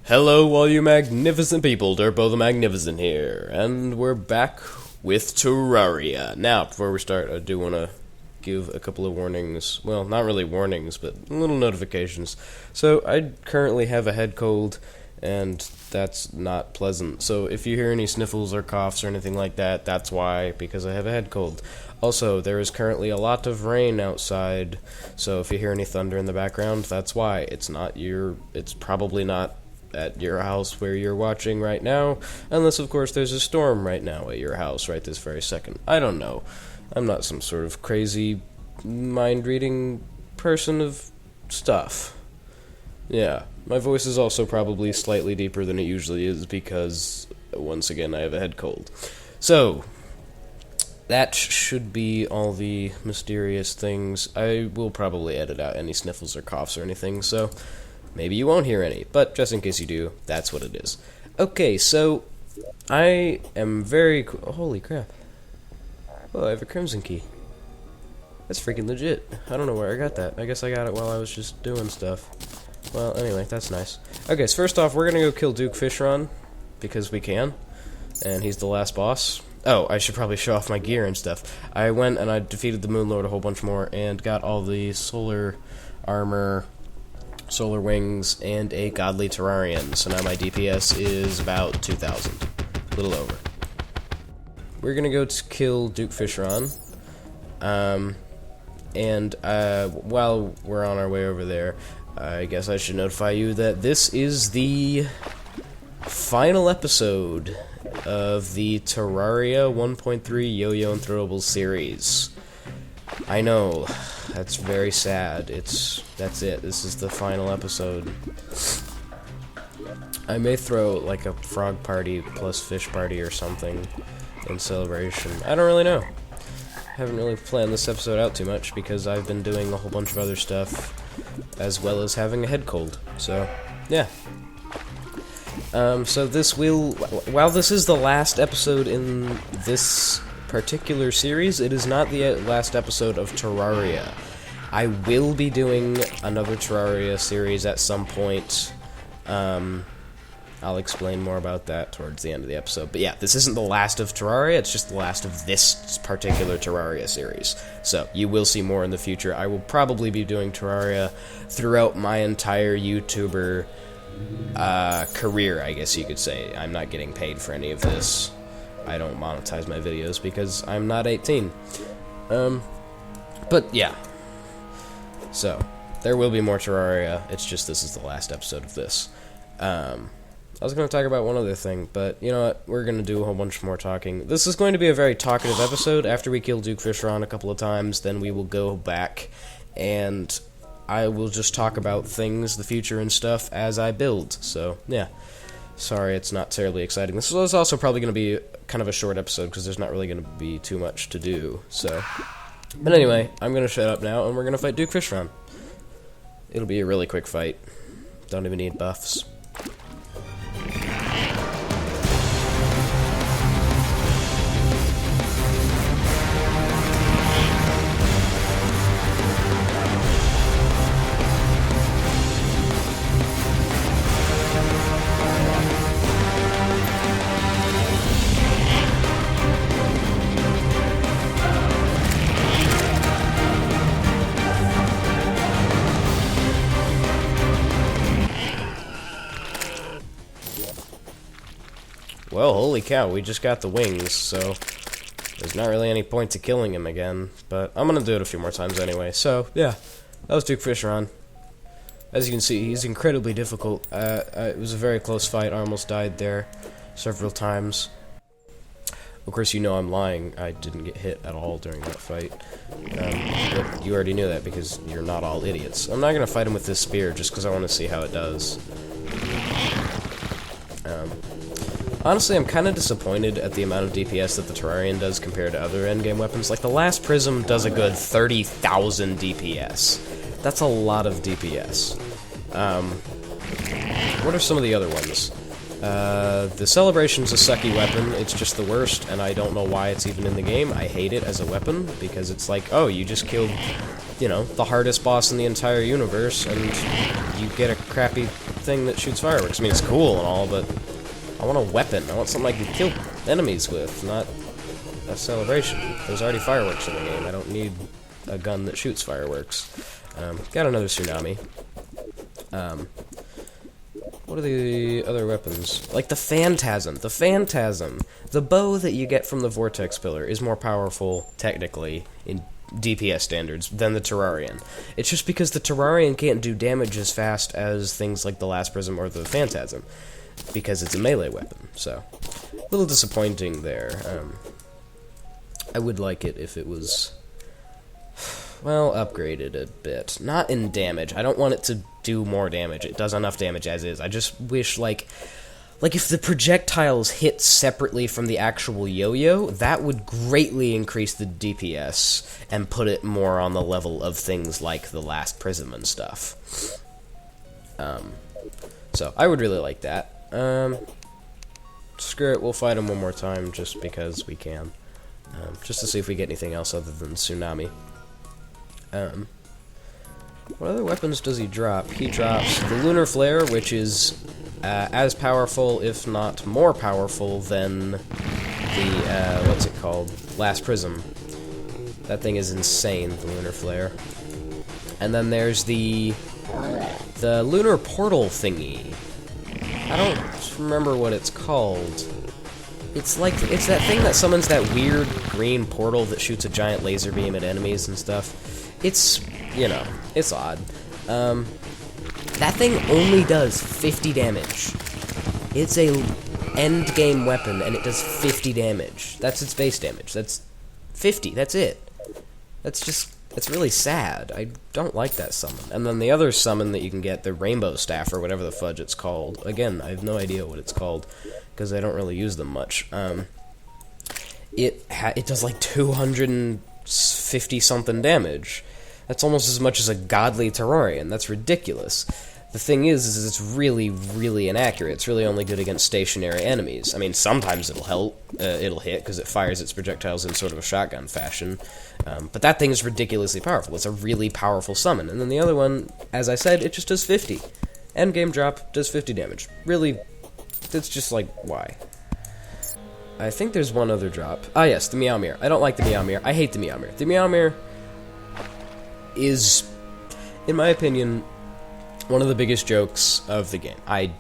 Hello, all you magnificent people. Durbo the Magnificent here, and we're back with Terraria. Now, before we start, I do want to give a couple of warnings. Well, not really warnings, but little notifications. So, I currently have a head cold, and that's not pleasant. So, if you hear any sniffles or coughs or anything like that, that's why, because I have a head cold. Also, there is currently a lot of rain outside, so if you hear any thunder in the background, that's why. It's probably not at your house where you're watching right now, unless of course there's a storm right now at your house right this very second. I don't know. I'm not some sort of crazy mind-reading person of stuff. Yeah, my voice is also probably slightly deeper than it usually is because, once again, I have a head cold. So, that should be all the mysterious things. I will probably edit out any sniffles or coughs or anything, so maybe you won't hear any, but just in case you do, that's what it is. Okay, so I am very holy crap. Oh, I have a crimson key. That's freaking legit. I don't know where I got that. I guess I got it while I was just doing stuff. Well, anyway, that's nice. Okay, so first off, we're gonna go kill Duke Fishron, because we can, and he's the last boss. Oh, I should probably show off my gear and stuff. I went and I defeated the Moon Lord a whole bunch more, and got all the solar armor, solar wings, and a godly Terrarian. So now my DPS is about 2,000. A little over. We're gonna go to kill Duke Fishron. While we're on our way over there, I guess I should notify you that this is the final episode of the Terraria 1.3 Yo-Yo and Throwables series. I know, that's very sad. That's it. This is the final episode. I may throw like a frog party plus fish party or something in celebration. I don't really know. Haven't really planned this episode out too much because I've been doing a whole bunch of other stuff as well as having a head cold. So, yeah. So this will, while this is the last episode in this particular series, it is not the last episode of Terraria. I will be doing another Terraria series at some point. I'll explain more about that towards the end of the episode. But yeah, this isn't the last of Terraria, it's just the last of this particular Terraria series. So, you will see more in the future. I will probably be doing Terraria throughout my entire YouTuber career, I guess you could say. I'm not getting paid for any of this. I don't monetize my videos because I'm not 18. But yeah. So, there will be more Terraria. It's just this is the last episode of this. I was going to talk about one other thing, but you know what? We're going to do a whole bunch more talking. This is going to be a very talkative episode. After we kill Duke Fishron a couple of times, then we will go back and I will just talk about things, the future and stuff as I build. So, yeah. Sorry, it's not terribly exciting. This is also probably going to be kind of a short episode because there's not really going to be too much to do. So, but anyway, I'm going to shut up now and we're going to fight Duke Fishron. It'll be a really quick fight. Don't even need buffs. Well, holy cow, we just got the wings, so there's not really any point to killing him again, but I'm gonna do it a few more times anyway. So, yeah, that was Duke Fishron. As you can see, he's incredibly difficult. It was a very close fight. I almost died there several times. Of course, you know I'm lying. I didn't get hit at all during that fight. But you already knew that because you're not all idiots. I'm not gonna fight him with this spear just because I want to see how it does. Honestly, I'm kind of disappointed at the amount of DPS that the Terrarian does compared to other endgame weapons. Like, the last Prism does a good 30,000 DPS. That's a lot of DPS. What are some of the other ones? The Celebration's a sucky weapon, it's just the worst, and I don't know why it's even in the game. I hate it as a weapon, because it's like, oh, you just killed, you know, the hardest boss in the entire universe, and you get a crappy thing that shoots fireworks. I mean, it's cool and all, but I want a weapon. I want something I can kill enemies with, not a celebration. There's already fireworks in the game. I don't need a gun that shoots fireworks. Got another tsunami. What are the other weapons? Like the Phantasm. The Phantasm. The bow that you get from the Vortex Pillar is more powerful, technically, in DPS standards, than the Terrarian. It's just because the Terrarian can't do damage as fast as things like the Last Prism or the Phantasm, because it's a melee weapon, so a little disappointing there. I would like it if it was, well, upgraded a bit. Not in damage. I don't want it to do more damage. It does enough damage as is. I just wish, like if the projectiles hit separately from the actual yo-yo, that would greatly increase the DPS and put it more on the level of things like the Last Prism and stuff. So, I would really like that. Screw it, we'll fight him one more time just because we can. Just to see if we get anything else other than Tsunami. What other weapons does he drop? He drops the Lunar Flare, which is as powerful, if not more powerful, than the, what's it called? Last Prism. That thing is insane, the Lunar Flare. And then there's the Lunar Portal thingy. I don't remember what it's called. It's that thing that summons that weird green portal that shoots a giant laser beam at enemies and stuff. It's, you know, it's odd. That thing only does 50 damage. It's a end game weapon, and it does 50 damage. That's its base damage. That's 50. That's it. That's really sad. I don't like that summon. And then the other summon that you can get, the Rainbow Staff, or whatever the fudge it's called. Again, I have no idea what it's called, because I don't really use them much. It does like 250-something damage. That's almost as much as a godly Terrarian. That's ridiculous. The thing is it's really, really inaccurate. It's really only good against stationary enemies. I mean, sometimes it'll hit, because it fires its projectiles in sort of a shotgun fashion. But that thing is ridiculously powerful. It's a really powerful summon. And then the other one, as I said, it just does 50. Endgame drop, does 50 damage. Really, it's just like, why? I think there's one other drop. Ah, yes, the Meowmere. I don't like the Meowmere. I hate the Meowmere. The Meowmere is, in my opinion, one of the biggest jokes of the game. I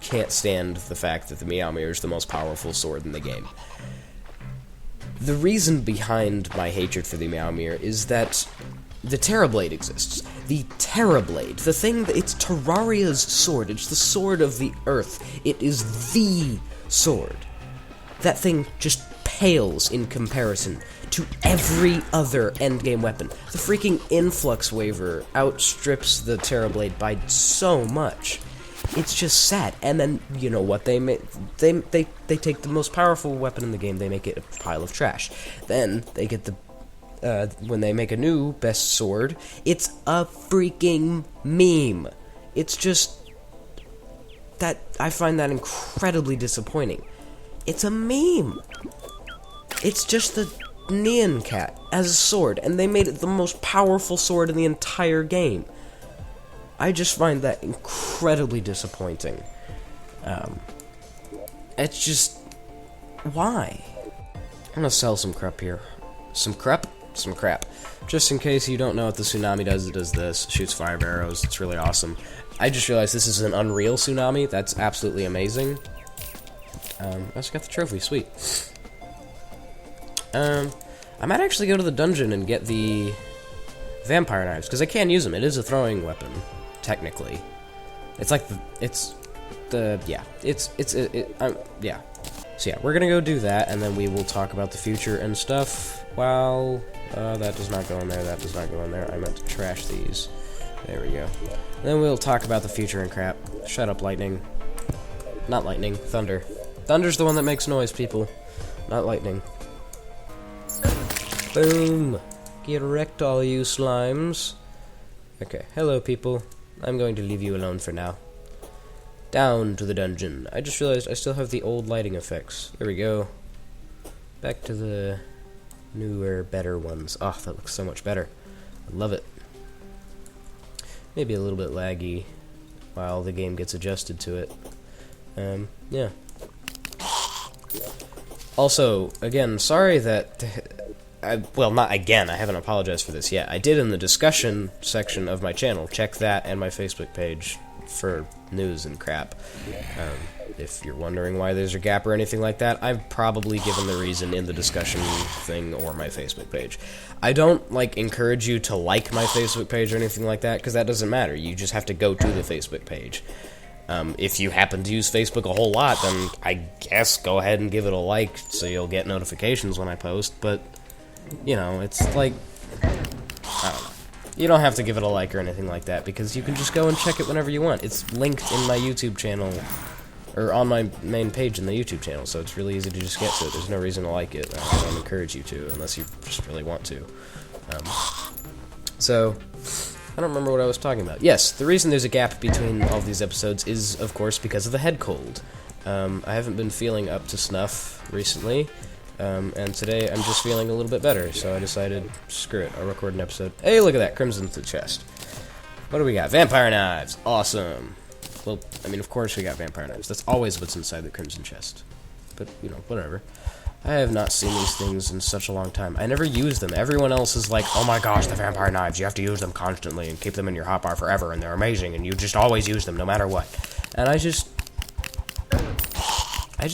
can't stand the fact that the Meowmere is the most powerful sword in the game. The reason behind my hatred for the Meowmere is that the Terrablade exists. The Terrablade, the thing that, it's Terraria's sword. It's the sword of the earth. It is the sword. That thing just pales in comparison to every other endgame weapon. The freaking Influx Waver outstrips the Terrablade by so much. It's just sad. And then, you know what they make? They take the most powerful weapon in the game, they make it a pile of trash. Then, they get the, when they make a new best sword, it's a freaking meme. It's just, that, I find that incredibly disappointing. It's a meme. It's just the Neon Cat as a sword, and they made it the most powerful sword in the entire game. I just find that incredibly disappointing. It's just, why? I'm gonna sell some crap here. Some crap? Some crap. Just in case you don't know what the Tsunami does, it does this. Shoots 5 arrows. It's really awesome. I just realized this is an Unreal Tsunami. That's absolutely amazing. I just got the trophy. Sweet. I might actually go to the dungeon and get the vampire knives, because I can use them. It is a throwing weapon, technically. It's like yeah. Yeah. So yeah, we're gonna go do that, and then we will talk about the future and stuff. Well, that does not go in there, that does not go in there. I meant to trash these. There we go. And then we'll talk about the future and crap. Shut up, lightning. Not lightning, thunder. Thunder's the one that makes noise, people. Not lightning. Boom! Get wrecked, all you slimes. Okay, hello, people. I'm going to leave you alone for now. Down to the dungeon. I just realized I still have the old lighting effects. There we go. Back to the newer, better ones. Oh, that looks so much better. I love it. Maybe a little bit laggy while the game gets adjusted to it. Yeah. Also, again, sorry that... well, not again, I haven't apologized for this yet. I did in the discussion section of my channel. Check that and my Facebook page for news and crap. If you're wondering why there's a gap or anything like that, I've probably given the reason in the discussion thing or my Facebook page. I don't, encourage you to like my Facebook page or anything like that, because that doesn't matter. You just have to go to the Facebook page. If you happen to use Facebook a whole lot, then I guess go ahead and give it a like so you'll get notifications when I post, but, you know, it's like, I don't know. You don't have to give it a like or anything like that, because you can just go and check it whenever you want. It's linked in my YouTube channel, or on my main page in the YouTube channel, so it's really easy to just get to it. There's no reason to like it. I don't encourage you to, unless you just really want to. So, I don't remember what I was talking about. Yes, the reason there's a gap between all of these episodes is, of course, because of the head cold. I haven't been feeling up to snuff recently, and today I'm just feeling a little bit better, so I decided, screw it, I'll record an episode. Hey, look at that, crimson to the chest. What do we got? Vampire knives! Awesome! Well, I mean, of course we got vampire knives. That's always what's inside the crimson chest. But, you know, whatever. I have not seen these things in such a long time. I never use them. Everyone else is like, oh my gosh, the vampire knives, you have to use them constantly and keep them in your hotbar forever, and they're amazing, and you just always use them no matter what. And I just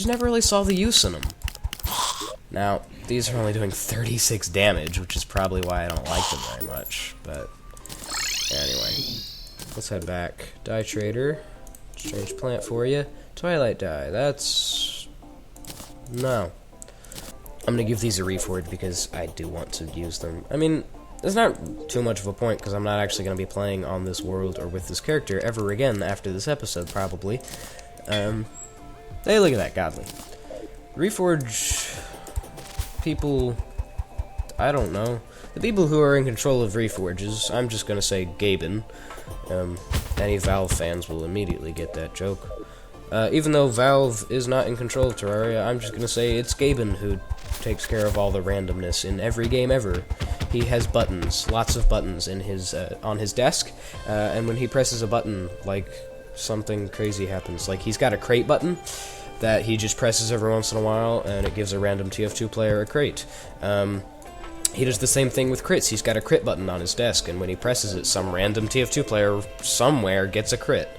never really saw the use in them. Now, these are only doing 36 damage, which is probably why I don't like them very much, but anyway. Let's head back. Dye trader. Strange plant for you. Twilight dye. That's... no. I'm gonna give these a reforge because I do want to use them. I mean, there's not too much of a point because I'm not actually gonna be playing on this world or with this character ever again after this episode, probably. Hey, look at that, godly. Reforge... people... I don't know. The people who are in control of Reforges, I'm just gonna say Gaben. Any Valve fans will immediately get that joke. Even though Valve is not in control of Terraria, I'm just gonna say it's Gaben who takes care of all the randomness in every game ever. He has buttons, lots of buttons in his on his desk, and when he presses a button, something crazy happens. He's got a crate button that he just presses every once in a while, and it gives a random TF2 player a crate. He does the same thing with crits. He's got a crit button on his desk, and when he presses it, some random TF2 player somewhere gets a crit.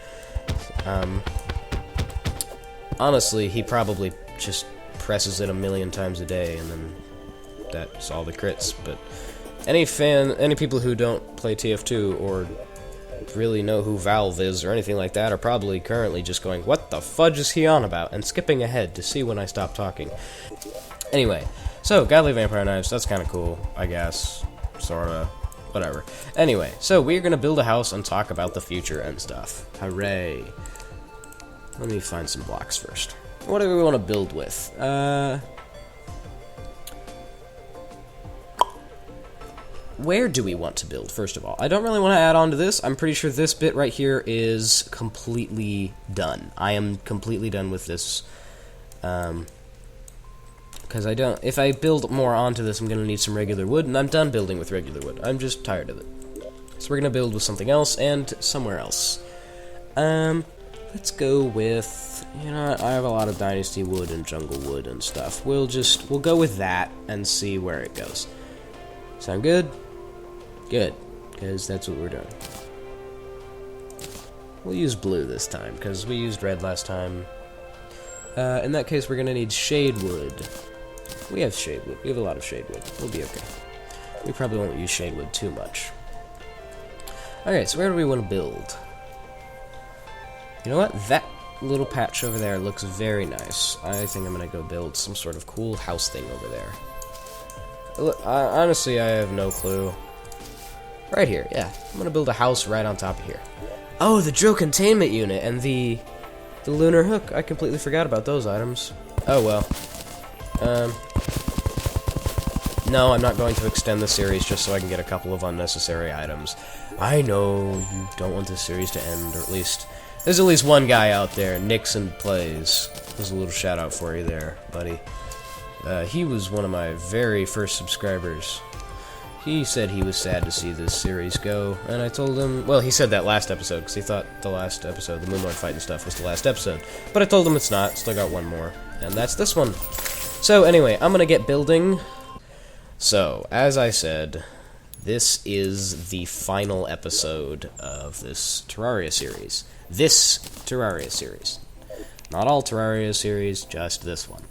Honestly, he probably just presses it a million times a day, and then that's all the crits. But any people who don't play TF2 or really know who Valve is or anything like that are probably currently just going, what the fudge is he on about? And skipping ahead to see when I stop talking. Anyway, so, godly vampire knives, that's kind of cool, I guess. Sorta. Whatever. Anyway, so we're gonna build a house and talk about the future and stuff. Hooray. Let me find some blocks first. What do we want to build with? Where do we want to build, first of all? I don't really want to add on to this. I'm pretty sure this bit right here is completely done. I am completely done with this. Because if I build more onto this, I'm going to need some regular wood, and I'm done building with regular wood. I'm just tired of it. So we're going to build with something else, and somewhere else. Let's go with, you know, I have a lot of Dynasty wood and jungle wood and stuff. We'll go with that and see where it goes. Sound good? Good, because that's what we're doing. We'll use blue this time, because we used red last time. In that case, we're going to need shade wood. We have shade wood. We have a lot of shade wood. We'll be okay. We probably won't use shade wood too much. Okay, so where do we want to build? You know what? That little patch over there looks very nice. I think I'm going to go build some sort of cool house thing over there. Honestly, I have no clue. Right here, yeah. I'm going to build a house right on top of here. Oh, the drill containment unit and the lunar hook. I completely forgot about those items. Oh, well. No, I'm not going to extend the series just so I can get a couple of unnecessary items. I know you don't want this series to end, or at least There's at least one guy out there, Nixon Plays. There's a little shout out for you there, buddy. He was one of my very first subscribers. He said he was sad to see this series go, and I told him, well, he said that last episode, because he thought the last episode, the Moonlord fight and stuff, was the last episode. But I told him it's not, still got one more, and that's this one. So, anyway, I'm gonna get building. So, as I said, this is the final episode of this Terraria series. This Terraria series. Not all Terraria series, just this one.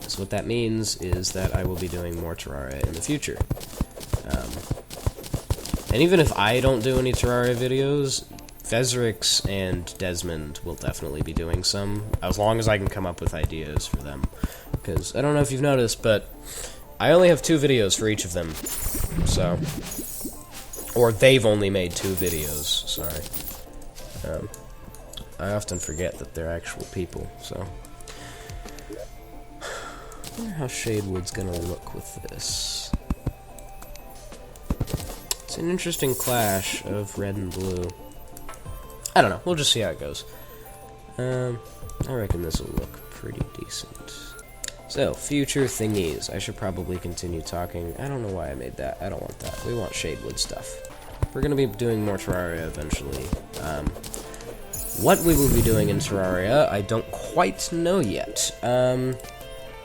So what that means is that I will be doing more Terraria in the future. And even if I don't do any Terraria videos, Vezrix and Desmond will definitely be doing some, as long as I can come up with ideas for them. Because, I don't know if you've noticed, but I only have 2 videos for each of them. So, or they've only made 2 videos, sorry. I often forget that they're actual people, so. I wonder how Shadewood's gonna look with this. It's an interesting clash of red and blue. I don't know, we'll just see how it goes. I reckon this will look pretty decent. So, future thingies. I should probably continue talking. I don't know why I made that. I don't want that. We want Shadewood stuff. We're gonna be doing more Terraria eventually. What we will be doing in Terraria, I don't quite know yet.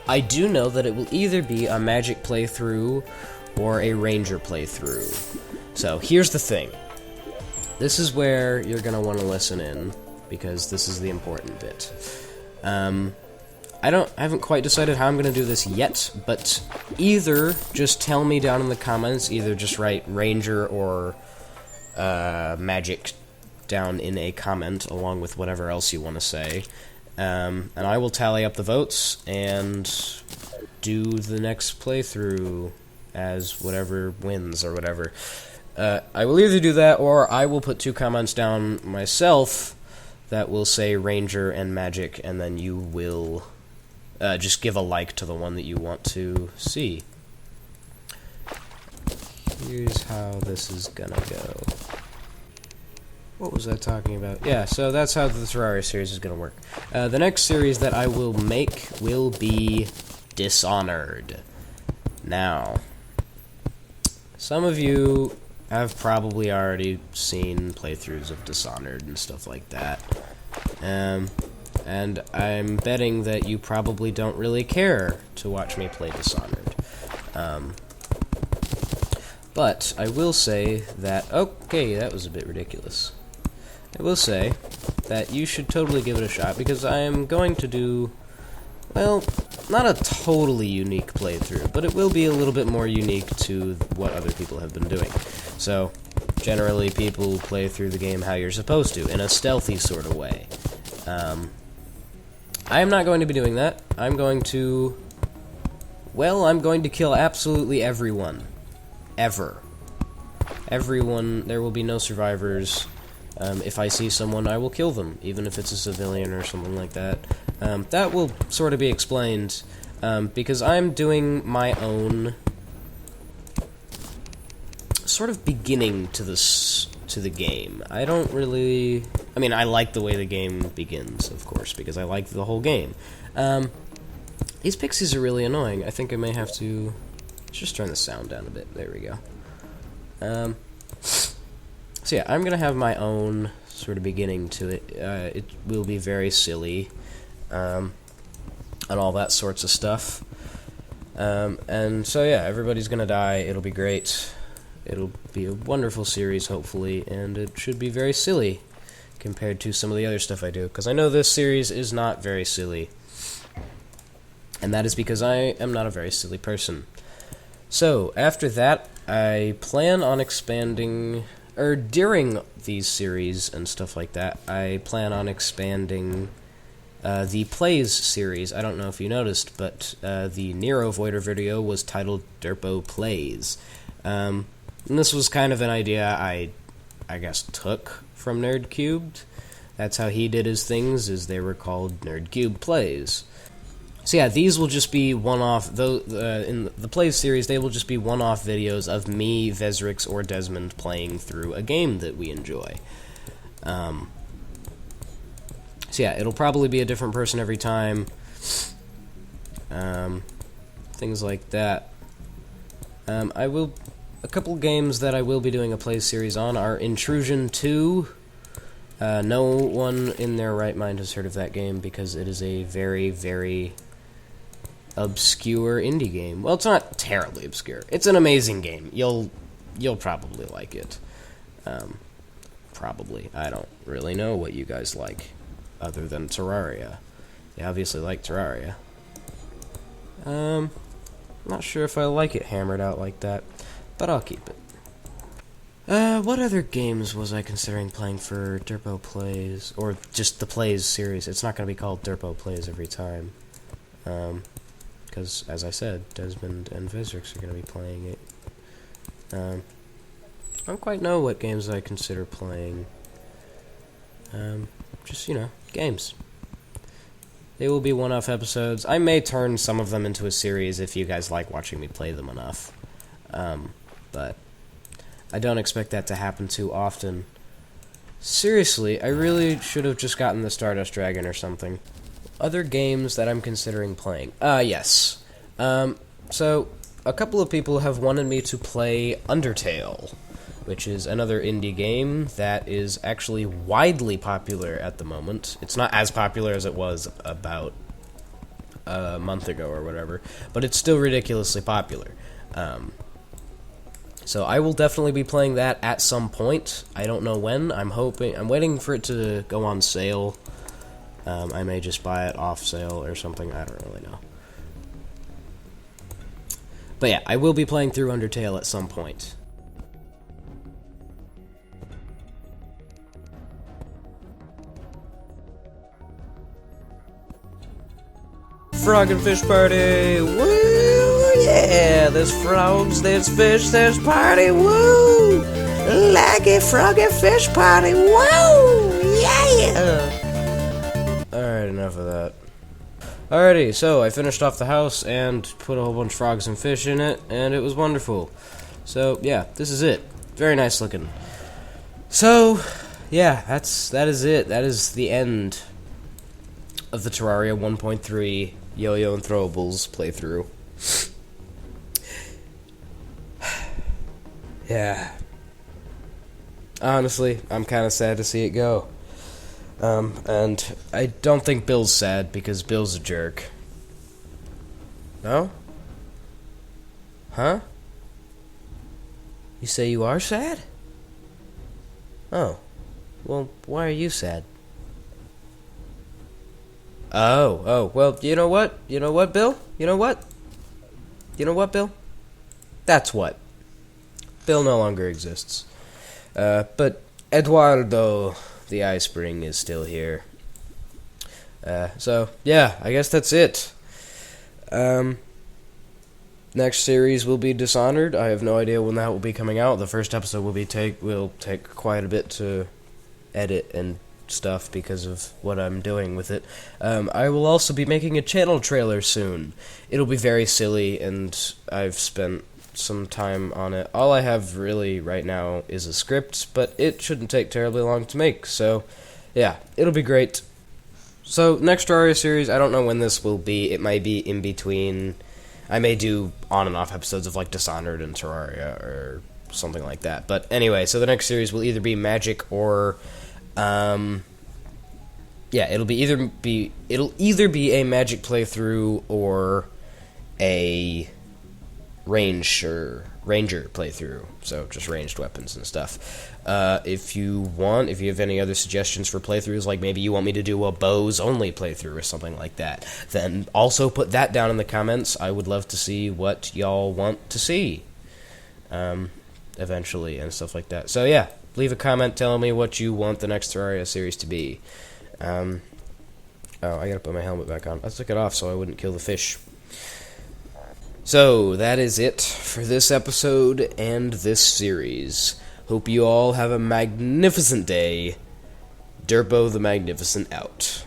I do know that it will either be a magic playthrough or a ranger playthrough. So, here's the thing. This is where you're gonna want to listen in, because this is the important bit. I haven't quite decided how I'm gonna do this yet, but either just tell me down in the comments, either just write ranger or magic down in a comment along with whatever else you want to say. And I will tally up the votes and do the next playthrough as whatever wins or whatever. I will either do that or I will put 2 comments down myself that will say Ranger and Magic, and then you will just give a like to the one that you want to see. Here's how this is gonna go. What was I talking about? Yeah, so that's how the Terraria series is going to work. The next series that I will make will be Dishonored. Now, some of you have probably already seen playthroughs of Dishonored and stuff like that. And I'm betting that you probably don't really care to watch me play Dishonored. But I will say that... Okay, that was a bit ridiculous. I will say that you should totally give it a shot, because I am going to do, well, not a totally unique playthrough, but it will be a little bit more unique to what other people have been doing. So, generally people play through the game how you're supposed to, in a stealthy sort of way. I am not going to be doing that. I'm going to kill absolutely everyone. Ever. Everyone, there will be no survivors. If I see someone, I will kill them, even if it's a civilian or something like that. That will sort of be explained, because I'm doing my own sort of beginning to the game. I don't really... I mean, I like the way the game begins, of course, because I like the whole game. These pixies are really annoying. I think I may have to... Let's just turn the sound down a bit. There we go. So yeah, I'm gonna have my own sort of beginning to it. It will be very silly, and all that sorts of stuff. And so yeah, everybody's gonna die. It'll be great. It'll be a wonderful series, hopefully, and it should be very silly compared to some of the other stuff I do, because I know this series is not very silly, and that is because I am not a very silly person. So after that, I plan on expanding... during these series and stuff like that, I plan on expanding the Plays series. I don't know if you noticed, but the Nero Voider video was titled Derpo Plays. And this was kind of an idea I guess, took from Nerdcubed. That's how he did his things, is they were called Nerdcube Plays. So yeah, these will just be one-off, though in the Plays series, they will just be one-off videos of me, Vezrix, or Desmond playing through a game that we enjoy. So yeah, it'll probably be a different person every time. Things like that. A couple games that I will be doing a play series on are Intrusion 2. No one in their right mind has heard of that game because it is a very, very obscure indie game. Well, it's not terribly obscure. It's an amazing game. You'll probably like it. Probably. I don't really know what you guys like, other than Terraria. You obviously like Terraria. Not sure if I like it hammered out like that, but I'll keep it. What other games was I considering playing for Derpo Plays? Or just the Plays series. It's not going to be called Derpo Plays every time. Because, as I said, Desmond and Vezrix are going to be playing it. I don't quite know what games I consider playing. Just, games. They will be one-off episodes. I may turn some of them into a series if you guys like watching me play them enough. But I don't expect that to happen too often. Seriously, I really should have just gotten the Stardust Dragon or something. Other games that I'm considering playing. Yes. So, a couple of people have wanted me to play Undertale, which is another indie game that is actually widely popular at the moment. It's not as popular as it was about a month ago or whatever, but it's still ridiculously popular. So I will definitely be playing that at some point. I don't know when. I'm waiting for it to go on sale. I may just buy it off sale or something. I don't really know. But yeah, I will be playing through Undertale at some point. Frog and fish party! Woo! Yeah! There's frogs, there's fish, there's party! Woo! Like a frog and fish party! Woo! Yeah! Alright, enough of that. Alrighty, so I finished off the house and put a whole bunch of frogs and fish in it, and it was wonderful. So, yeah, this is it. Very nice looking. So, yeah, that is it. That is the end of the Terraria 1.3 Yo-Yo and Throwables playthrough. Yeah. Honestly, I'm kind of sad to see it go. And I don't think Bill's sad, because Bill's a jerk. No? Huh? You say you are sad? Oh. Well, why are you sad? Oh, well, you know what? You know what, Bill? You know what? You know what, Bill? That's what. Bill no longer exists. But Eduardo, the Ice Spring, is still here. So, yeah, I guess that's it. Next series will be Dishonored. I have no idea when that will be coming out. The first episode will take quite a bit to edit and stuff because of what I'm doing with it. I will also be making a channel trailer soon. It'll be very silly, and I've spent some time on it. All I have really right now is a script, but it shouldn't take terribly long to make, so yeah, it'll be great. So, next Terraria series, I don't know when this will be. It might be in between. I may do on and off episodes of like Dishonored and Terraria or something like that. But anyway, so the next series will either be Magic or yeah, it'll either be a Magic playthrough or a Ranger playthrough. So just ranged weapons and stuff. If you have any other suggestions for playthroughs, like maybe you want me to do a bows only playthrough or something like that, then also put that down in the comments. I would love to see what y'all want to see eventually and stuff like that. So yeah, leave a comment telling me what you want the next Terraria series to be. Oh, I gotta put my helmet back on. I took it off so I wouldn't kill the fish. So, that is it for this episode and this series. Hope you all have a magnificent day. Derpo the Magnificent out.